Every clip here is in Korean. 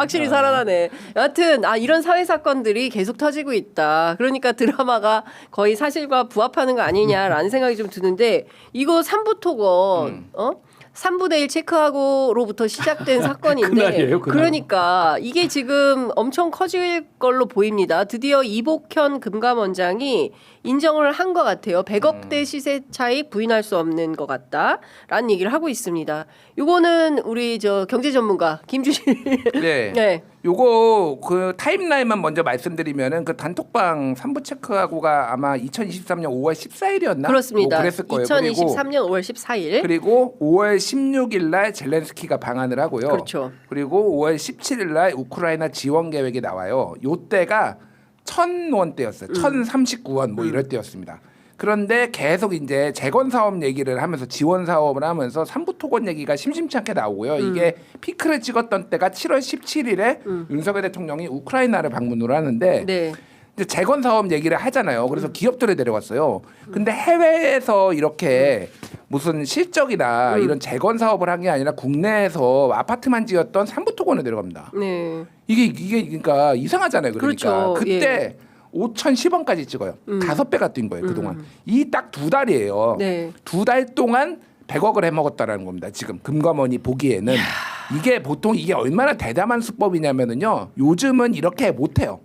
확실히 살아나네. 여하튼 이런 사회 사건들이 계속 터지고 있다. 그러니까 드라마가 거의 사실과 부합하는 거 아니냐라는 생각이 좀 드는데 이거 삼부토건 3부대 1 체크하고로부터 시작된 사건인데 그날이에요, 그날. 그러니까 이게 지금 엄청 커질 걸로 보입니다. 드디어 이복현 금감원장이 인정을 한 것 같아요. 100억대 시세 차익 부인할 수 없는 것 같다라는 얘기를 하고 있습니다. 요거는 우리 경제 전문가 김주실 네. 네. 요거 그 타임라인만 먼저 말씀드리면은 그 단톡방 3부 체크하고가 아마 2023년 5월 14일이었나? 그렇습니다. 그랬을 거예요. 2023년 5월 14일. 그리고 5월 16일 날 젤렌스키가 방한을 하고요. 그렇죠. 그리고 5월 17일 날 우크라이나 지원 계획이 나와요. 요 때가 1,000원대였어요. 1,039원 뭐 이럴 때였습니다. 그런데 계속 이제 재건 사업 얘기를 하면서 지원 사업을 하면서 삼부토건 얘기가 심심치 않게 나오고요. 이게 피크를 찍었던 때가 7월 17일에 윤석열 대통령이 우크라이나를 방문을 하는데 네. 이제 재건 사업 얘기를 하잖아요. 그래서 기업들을 데려갔어요. 근데 해외에서 이렇게 무슨 실적이나 이런 재건 사업을 한 게 아니라 국내에서 아파트만 지었던 삼부토건을 데려갑니다. 네. 이게 그러니까 이상하잖아요. 그러니까 그렇죠. 그때 5,010원까지 찍어요. 5배가 뛴 거예요. 그동안. 이 딱 2달이에요. 네. 2달 동안 100억을 해먹었다라는 겁니다. 지금 금감원이 보기에는 이게 보통 이게 얼마나 대담한 수법이냐면은요. 요즘은 이렇게 못해요.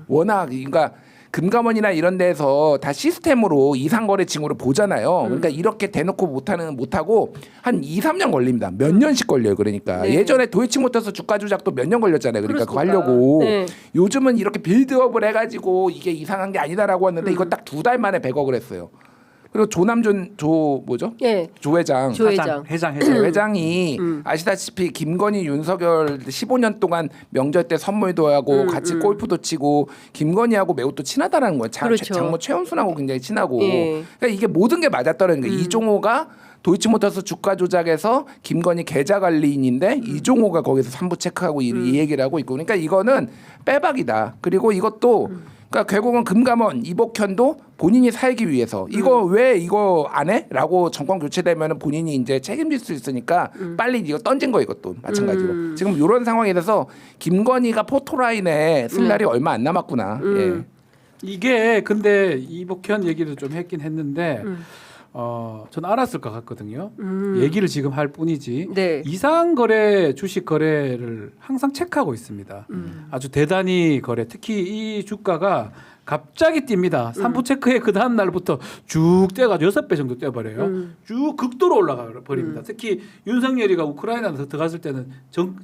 워낙 그러니까 금감원이나 이런 데서 다 시스템으로 이상거래 징후를 보잖아요. 그러니까 이렇게 대놓고 못하고 한 2, 3년 걸립니다. 몇 년씩 걸려요. 그러니까 네. 예전에 도이치모터스 주가 조작도 몇 년 걸렸잖아요. 그러니까 그거 하려고. 네. 요즘은 이렇게 빌드업을 해가지고 이게 이상한 게 아니다라고 했는데 이거 딱 2달 만에 100억을 했어요. 그리고 뭐죠? 예. 조 회장. 조 회장. 회장이 아시다시피 김건희 윤석열 15년 동안 명절 때 선물도 하고 같이 골프도 치고 김건희하고 매우 또 친하다라는 거예요. 그렇죠. 장모 최은순하고 굉장히 친하고. 예. 그러니까 이게 모든 게 맞았다는 거예요. 이종호가 도이치모터스 주가 조작에서 김건희 계좌 관리인인데 이종호가 거기서 3부 체크하고 이 얘기를 하고 있고. 그러니까 이거는 빼박이다. 그리고 이것도 그러니까 결국은 금감원 이복현도 본인이 살기 위해서 이거 왜 이거 안 해? 라고 정권 교체되면 본인이 이제 책임질 수 있으니까 빨리 이거 던진 거 이것도 마찬가지로. 지금 이런 상황에 대해서 김건희가 포토라인에 쓸 날이 얼마 안 남았구나. 예. 이게 근데 이복현 얘기도 좀 했긴 했는데 저는 알았을 것 같거든요. 얘기를 지금 할 뿐이지. 네. 이상 거래 주식 거래를 항상 체크하고 있습니다. 아주 대단히 거래. 특히 이 주가가 갑자기 뜁니다. 3부 체크에 그 다음 날부터 쭉 뛰어가지고 6배 정도 뛰어버려요. 쭉 극도로 올라가 버립니다. 특히 윤석열이가 우크라이나 들어갔을 때는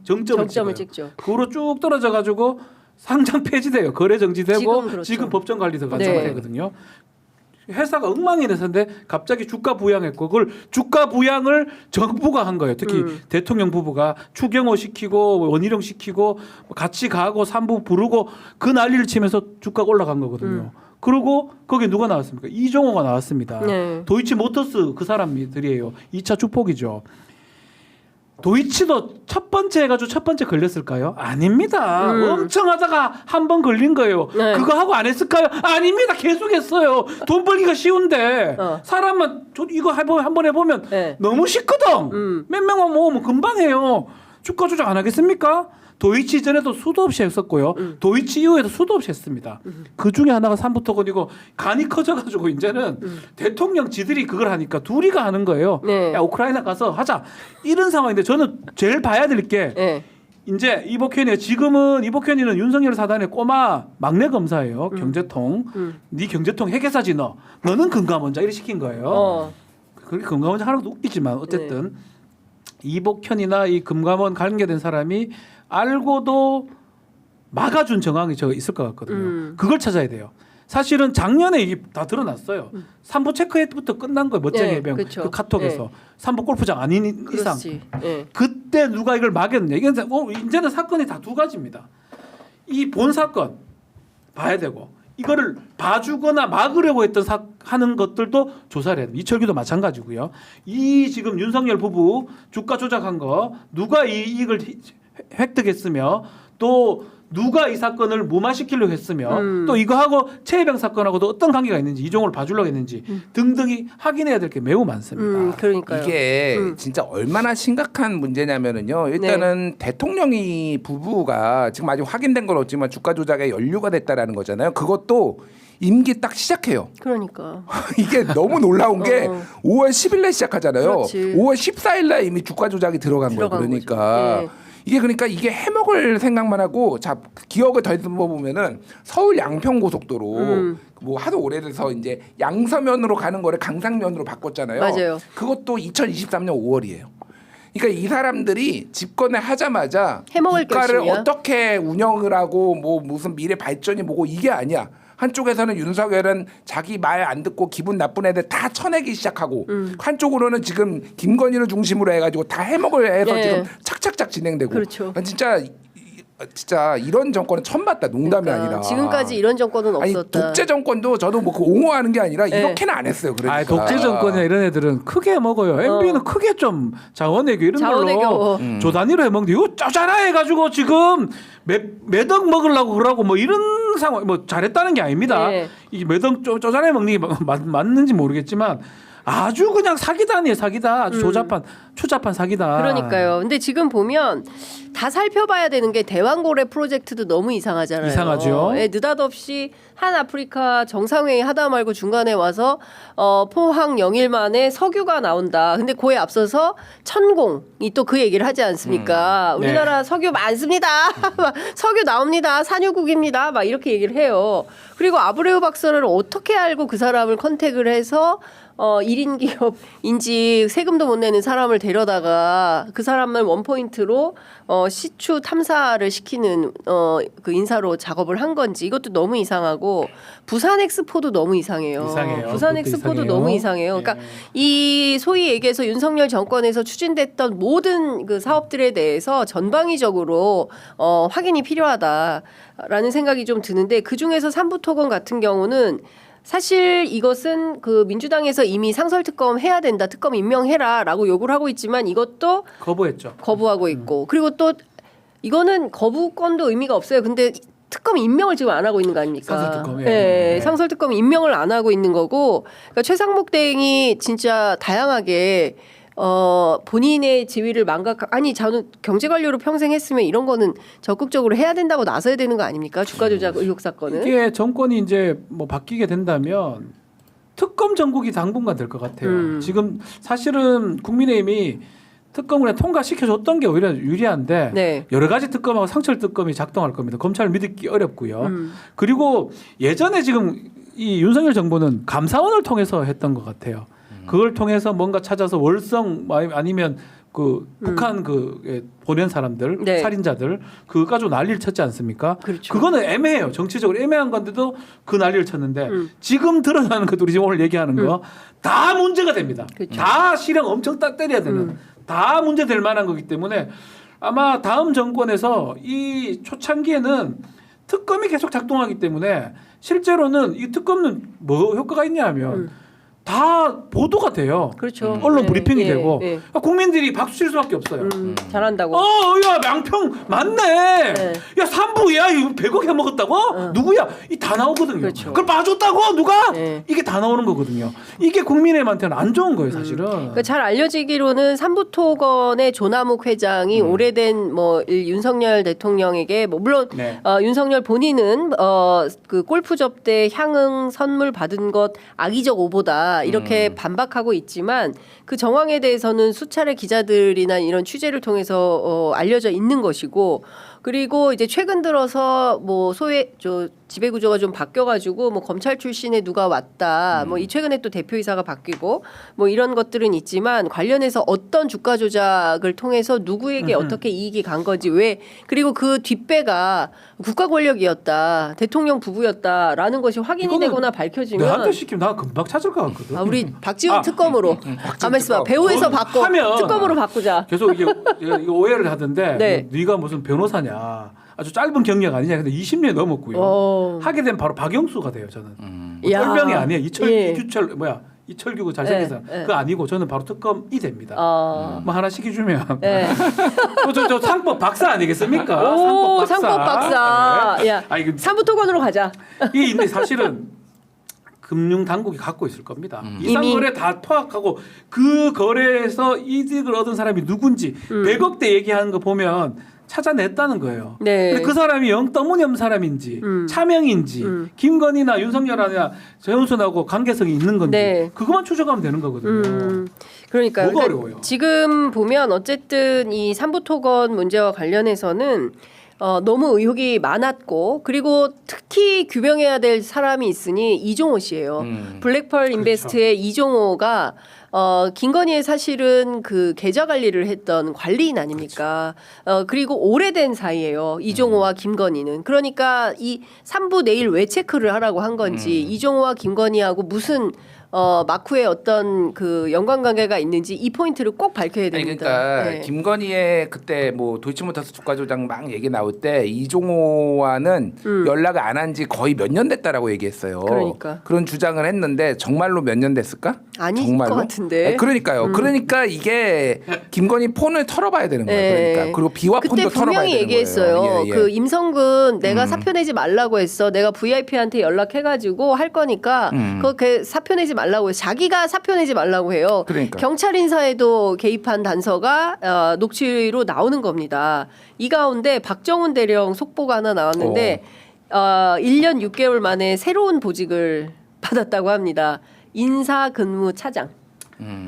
정점을 찍죠. 그로 쭉 떨어져가지고 상장 폐지돼요. 거래 정지되고 지금 그렇죠. 지금 법정 관리소 네. 되거든요. 회사가 엉망이 됐는데 갑자기 주가 부양했고 그걸 주가 부양을 정부가 한 거예요. 특히 대통령 부부가 추경호 시키고 원희룡 시키고 같이 가고 산부 부르고 그 난리를 치면서 주가가 올라간 거거든요. 그리고 거기 누가 나왔습니까? 이종호가 나왔습니다. 네. 도이치모터스 그 사람들이에요. 2차 주폭이죠. 도이치도 첫 번째 해가지고 첫 번째 걸렸을까요? 아닙니다. 엄청 하다가 한 번 걸린 거예요. 네. 그거 하고 안 했을까요? 아닙니다. 계속했어요. 돈 벌기가 쉬운데 사람만 이거 한번 해보면 네. 너무 쉽거든. 몇 명만 모으면 금방 해요. 주가 조작 안 하겠습니까? 도이치 전에도 수도 없이 했었고요. 도이치 이후에도 수도 없이 했습니다. 그 중에 하나가 삼부토건이고 간이 커져가지고 이제는 대통령 지들이 그걸 하니까 둘이가 하는 거예요. 네. 야 우크라이나 가서 하자 이런 상황인데 저는 제일 봐야 될 게 네. 이제 이복현이는 윤석열 사단의 꼬마 막내 검사예요. 경제통. 네 경제통 회계사지 너는 금감원장 이렇게 시킨 거예요. 그렇게 금감원장 하는 것도 웃기지만 어쨌든 이복현이나 이 금감원 관계된 사람이 알고도 막아준 정황이 저 있을 것 같거든요. 그걸 찾아야 돼요. 사실은 작년에 이게 다 드러났어요. 3부 체크부터 끝난 거예요. 멋쟁이 네, 해병 그렇죠. 그 카톡에서 네. 3부 골프장 아닌 이상. 그렇지. 네. 그때 누가 이걸 막였느냐. 이게 이제는 사건이 다 두 가지입니다. 이 본 사건 봐야 되고 이거를 봐주거나 막으려고 했던 하는 것들도 조사를 해야 됩니다. 이철규도 마찬가지고요. 이 지금 윤석열 부부 주가 조작한 거 누가 이 이익을 획득했으며 또 누가 이 사건을 무마시키려고 했으며 또 이거하고 최혜병 사건하고도 어떤 관계가 있는지 이종호를 봐주려고 했는지 등등이 확인해야 될 게 매우 많습니다. 그러니까요. 이게 진짜 얼마나 심각한 문제냐면은요. 일단은 대통령이 부부가 지금 아직 확인된 건 없지만 주가 조작에 연루가 됐다라는 거잖아요. 그것도 임기 딱 시작해요. 그러니까. 이게 너무 놀라운 게 5월 10일에 시작하잖아요. 그렇지. 5월 14일날 이미 주가 조작이 들어간 거예요. 그러니까 거죠. 이게 해먹을 생각만 하고 자 기억을 더듬어 보면은 서울 양평 고속도로 뭐 하도 오래돼서 이제 양서면으로 가는 거를 강상면으로 바꿨잖아요. 맞아요. 그것도 2023년 5월이에요. 그러니까 이 사람들이 집권을 하자마자 해먹을 국가를 결심이야? 어떻게 운영을 하고 뭐 무슨 미래 발전이 뭐고 이게 아니야. 한쪽에서는 윤석열은 자기 말 안 듣고 기분 나쁜 애들 다 쳐내기 시작하고 한쪽으로는 지금 김건희를 중심으로 해가지고 다 해먹을 해서 예. 지금 착착착 진행되고 그렇죠. 진짜 이런 정권은 처음 봤다. 농담이 그러니까 아니라 지금까지 이런 정권은 아니 없었다. 독재 정권도 저도 뭐 그 옹호하는 게 아니라 이렇게는 안 했어요. 그러니까 아, 독재 정권이나 이런 애들은 크게 먹어요. MB는 크게 좀 자원외교 이런 자원외교. 걸로 조 단위로 해먹는데 이거 짜잖아 해가지고 지금 매덕 먹으려고 그러고 뭐 이런 상황 뭐 잘했다는 게 아닙니다. 네. 이게 매덕 쪼잔해 먹는 게 맞는지 모르겠지만 아주 그냥 사기다 아니에요. 사기다. 아주 추잡한 사기다. 그러니까요. 근데 지금 보면 다 살펴봐야 되는 게 대왕고래 프로젝트도 너무 이상하잖아요. 이상하죠. 예, 느닷없이 한 아프리카 정상회의 하다 말고 중간에 와서 포항 영일 만에 석유가 나온다. 근데 그에 앞서서 천공이 또 그 얘기를 하지 않습니까? 네. 우리나라 석유 많습니다. 석유 나옵니다. 산유국입니다. 막 이렇게 얘기를 해요. 그리고 아브레우 박사를 어떻게 알고 그 사람을 컨택을 해서 1인 기업인지 세금도 못 내는 사람을 데려다가 그 사람을 원포인트로 시추 탐사를 시키는 그 인사로 작업을 한 건지 이것도 너무 이상하고 부산 엑스포도 너무 이상해요. 이상해요. 부산 그것도 엑스포도 이상해요. 너무 이상해요. 그러니까 네. 이 소위 얘기해서 윤석열 정권에서 추진됐던 모든 그 사업들에 대해서 전방위적으로 확인이 필요하다라는 생각이 좀 드는데 그 중에서 삼부토건 같은 경우는 사실 이것은 그 민주당에서 이미 상설특검 해야 된다, 특검 임명해라라고 요구를 하고 있지만 이것도 거부했죠. 거부하고 있고 그리고 또 이거는 거부권도 의미가 없어요. 근데 특검 임명을 지금 안 하고 있는 거 아닙니까? 상설특검, 예. 네, 네. 상설특검 임명을 안 하고 있는 거고 그러니까 최상목 대행이 진짜 다양하게 본인의 지위를 아니 저는 경제관료로 평생 했으면 이런 거는 적극적으로 해야 된다고 나서야 되는 거 아닙니까? 주가 조작 의혹 사건은. 이게 정권이 이제 뭐 바뀌게 된다면 특검 전국이 당분간 될 것 같아요. 지금 사실은 국민의힘이 특검을 그냥 통과시켜줬던 게 오히려 유리한데 네. 여러 가지 특검하고 상철 특검이 작동할 겁니다. 검찰을 믿기 어렵고요. 그리고 예전에 지금 이 윤석열 정부는 감사원을 통해서 했던 것 같아요. 그걸 통해서 뭔가 찾아서 월성 아니면 그 북한 그 보낸 사람들 네. 살인자들 그거 가지고 난리를 쳤지 않습니까? 그렇죠. 그거는 애매해요. 정치적으로 애매한 건데도 그 난리를 쳤는데 지금 드러나는 것도 우리 지금 오늘 얘기하는 거 다 문제가 됩니다. 그렇죠. 다 실형 엄청 때려야 되는 다 문제 될 만한 거기 때문에 아마 다음 정권에서 이 초창기에는 특검이 계속 작동하기 때문에 실제로는 이 특검은 뭐 효과가 있냐 하면 다 보도가 돼요. 그렇죠. 언론 네, 브리핑이 예, 되고 예. 국민들이 박수 칠 수밖에 없어요. 잘한다고. 야 양평 맞네. 네. 야 삼부야 이거 100억 해먹었다고? 누구야? 이 다 나오거든요. 그렇죠. 그걸 봐줬다고 누가? 네. 이게 다 나오는 거거든요. 이게 국민의힘한테는 안 좋은 거예요 사실은. 그러니까 잘 알려지기로는 삼부토건의 조남욱 회장이 오래된 뭐 윤석열 대통령에게 뭐 물론 네. 윤석열 본인은 그 골프 접대 향응 선물 받은 것 악의적 오보다 이렇게 반박하고 있지만 그 정황에 대해서는 수차례 기자들이나 이런 취재를 통해서 알려져 있는 것이고 그리고 이제 최근 들어서 뭐 지배 구조가 좀 바뀌어가지고 뭐 검찰 출신에 누가 왔다 뭐 이 최근에 또 대표이사가 바뀌고 뭐 이런 것들은 있지만 관련해서 어떤 주가 조작을 통해서 누구에게 어떻게 이익이 간 건지 왜 그리고 그 뒷배가 국가 권력이었다 대통령 부부였다라는 것이 확인이 이거는 되거나 내한테 밝혀지면 시키면 나 금방 찾을 것 같거든. 우리 박지원 특검으로 가만 있어봐 배우에서 바꿔 하면 특검으로 바꾸자. 계속 이게 오해를 하던데 네. 네가 무슨 변호사냐 아주 짧은 경력 아니냐 근데 20년 넘었고요 하게 되면 바로 박영수가 돼요 저는 야. 똘병이 아니에요 예. 이규철 뭐야 이철규고 잘생겨서 네. 그거 아니고 저는 바로 특검이 됩니다. 어. 뭐 하나 시켜주면 네. 저 상법 박사 아니겠습니까? 오, 상법 박사. 네. 야, 아 이거 삼부토건으로 가자. 이게 근데 사실은 금융 당국이 갖고 있을 겁니다. 이상 이미? 거래 다 파악하고 그 거래에서 이득을 얻은 사람이 누군지 100억대 얘기하는 거 보면 찾아냈다는 거예요. 네. 근데 그 사람이 영 떠무념 사람인지 차명인지 김건희나 윤석열이나 정윤순하고 관계성이 있는 건지 네. 그것만 추적하면 되는 거거든요. 그러니까요. 뭐가 그러니까 어려워요? 지금 보면 어쨌든 이 삼부토건 문제와 관련해서는 너무 의혹이 많았고 그리고 특히 규명해야 될 사람이 있으니 이종호 씨예요. 블랙펄 인베스트의 이종호가 김건희의 사실은 그 계좌 관리를 했던 관리인 아닙니까? 그리고 오래된 사이예요. 이종호와 김건희는. 그러니까 이 3부 내일 왜 체크를 하라고 한 건지 이종호와 김건희하고 무슨 마쿠의 어떤 그 연관관계가 있는지 이 포인트를 꼭 밝혀야 아니, 됩니다. 그러니까 네. 김건희의 그때 뭐 도이치모터스 주가 조작 막 얘기 나올 때 이종호와는 연락을 안 한 지 거의 몇 년 됐다라고 얘기했어요. 그러니까. 그런 주장을 했는데 정말로 몇 년 됐을까? 아닐 정말로? 것 같은데. 네, 그러니까요. 그러니까 이게 김건희 폰을 털어봐야 되는 거예요. 네. 그러니까 그리고 비화 그때 폰도 털어봐야 분명히 되는 얘기했어요. 거예요. 예, 예. 그 임성근 내가 사표 내지 말라고 했어. 내가 VIP한테 연락해가지고 할 거니까 그 사표 내지 말라고 해서 자기가 사표 내지 말라고 해요. 그러니까. 경찰 인사에도 개입한 단서가 녹취로 나오는 겁니다. 이 가운데 박정훈 대령 속보가 하나 나왔는데 1년 6개월 만에 새로운 보직을 받았다고 합니다. 인사근무차장.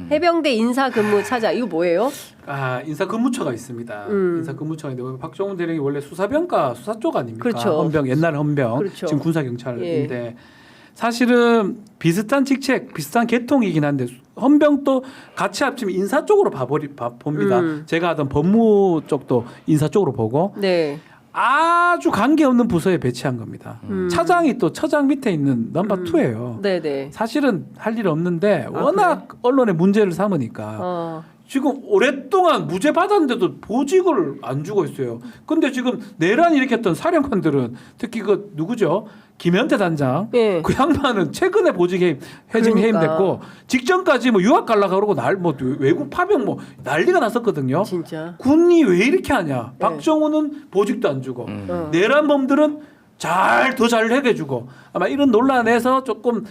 해병대 인사근무차장. 이거 뭐예요? 아 인사근무처가 있습니다. 인사근무처가 있는데 박정훈 대령이 원래 수사병과 수사 쪽 아닙니까? 그렇죠. 헌병 옛날 헌병 그렇죠. 지금 군사경찰인데 사실은 비슷한 직책 비슷한 계통이긴 한데 헌병도 같이 합치면 인사 쪽으로 봅니다. 제가 하던 법무 쪽도 인사 쪽으로 보고 네. 아주 관계없는 부서에 배치한 겁니다. 차장이 또 처장 밑에 있는 넘버 2예요. 네네. 사실은 할 일 없는데 워낙 언론의 문제를 삼으니까 지금 오랫동안 무죄 받았는데도 보직을 안 주고 있어요. 근데 지금 내란 일으켰던 사령관들은 특히 그 누구죠? 김현태 단장. 예. 그 양반은 최근에 보직 해임 그러니까. 해임됐고 직전까지 뭐 유학 갈라 그러고 뭐 외국 파병 뭐 난리가 났었거든요. 진짜. 군이 왜 이렇게 하냐? 박정훈은 보직도 안 주고 내란범들은 더 잘 해주고 아마 이런 논란에서 조금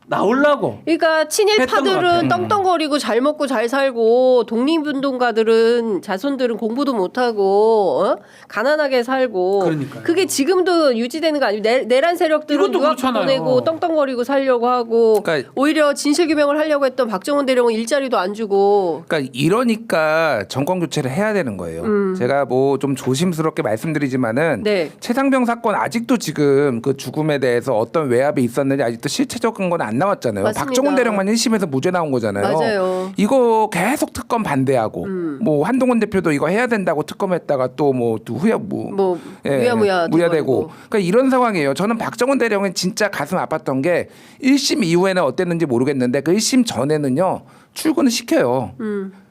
나오려고. 그러니까 했던 것 친일파들은 같아요. 떵떵거리고 잘 먹고 잘 살고 독립운동가들은 자손들은 공부도 못하고 가난하게 살고 그러니까요. 그게 지금도 유지되는 거 아니에요? 내란 세력들은 이것도 유학 그렇잖아요. 보내고 떵떵거리고 살려고 하고 그러니까- 오히려 진실규명을 하려고 했던 박정훈 대령은 일자리도 안 주고 그러니까 이러니까 정권 교체를 해야 되는 거예요. 제가 뭐 좀 조심스럽게 말씀드리지만은 네. 최상병 사건 아직도 지금 그 죽음에 대해서 어떤 외압이 있었는지 아직도 실체적 근거는 안 나왔잖아요. 맞습니다. 박정훈 대령만 1심에서 무죄 나온 거잖아요. 맞아요. 이거 계속 특검 반대하고 뭐 한동훈 대표도 이거 해야 된다고 특검했다가 또 뭐 뭐 무야무야 무야되고 돼버리고. 그러니까 이런 상황이에요. 저는 박정훈 대령은 진짜 가슴 아팠던 게 1심 이후에는 어땠는지 모르겠는데 그 1심 전에는요 출근을 시켜요.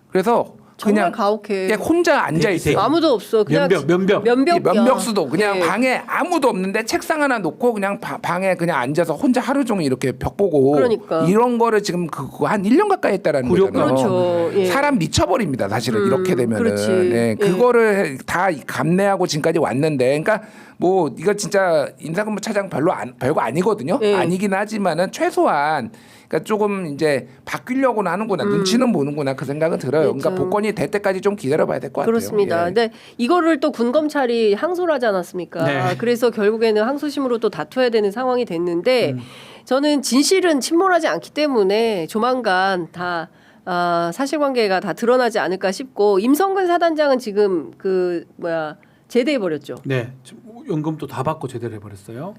그래서 정말 그냥 가혹해. 혼자 앉아 있어요. 아무도 없어. 그냥 면벽. 면벽수도 그냥 예. 방에 아무도 없는데 책상 하나 놓고 그냥 방에 그냥 앉아서 혼자 하루 종일 이렇게 벽 보고 그러니까. 이런 거를 지금 그거 한 1년 가까이 했다라는 굴욕. 거잖아요. 그렇죠. 예. 사람 미쳐버립니다. 사실은 이렇게 되면은 그렇지. 네, 예. 그거를 다 감내하고 지금까지 왔는데, 그러니까 뭐 이거 진짜 인사근무 차장 별거 아니거든요. 예. 아니긴 하지만은 최소한. 그러니까 조금 이제 바뀌려고는 하는구나 눈치는 보는구나 그 생각은 들어요. 그러니까 그렇죠. 복권이 될 때까지 좀 기다려봐야 될 것 같아요. 그렇습니다. 예. 근데 이거를 또 군 검찰이 항소를 하지 않았습니까? 네. 그래서 결국에는 항소심으로 또 다투어야 되는 상황이 됐는데 저는 진실은 침몰하지 않기 때문에 조만간 다 사실관계가 다 드러나지 않을까 싶고 임성근 사단장은 지금 제대해 버렸죠. 네, 지금 연금도 다 받고 제대로 해버렸어요.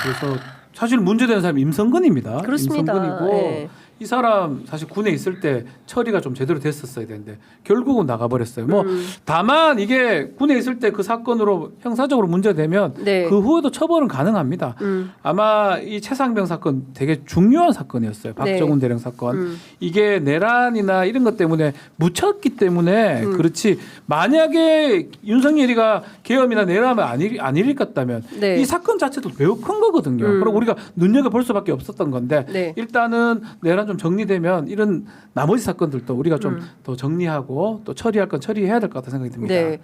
그래서 사실 문제되는 사람이 임성근입니다. 그렇습니다. 임성근이고 예. 이 사람 사실 군에 있을 때 처리가 좀 제대로 됐었어야 되는데 결국은 나가버렸어요. 뭐 다만 이게 군에 있을 때 그 사건으로 형사적으로 문제되면 네. 그 후에도 처벌은 가능합니다. 아마 이 최상병 사건 되게 중요한 사건이었어요. 박정훈 대령 사건. 이게 내란이나 이런 것 때문에 묻혔기 때문에 그렇지 만약에 윤석열이가 계엄이나 내란을 안 일으켰다면 네. 이 사건 자체도 매우 큰 거거든요. 그리고 우리가 눈여겨 볼 수밖에 없었던 건데 네. 일단은 내란 좀 정리되면 이런 나머지 사건들도 우리가 좀 더 정리하고 또 처리할 건 처리해야 될 것 같다는 생각이 듭니다. 네.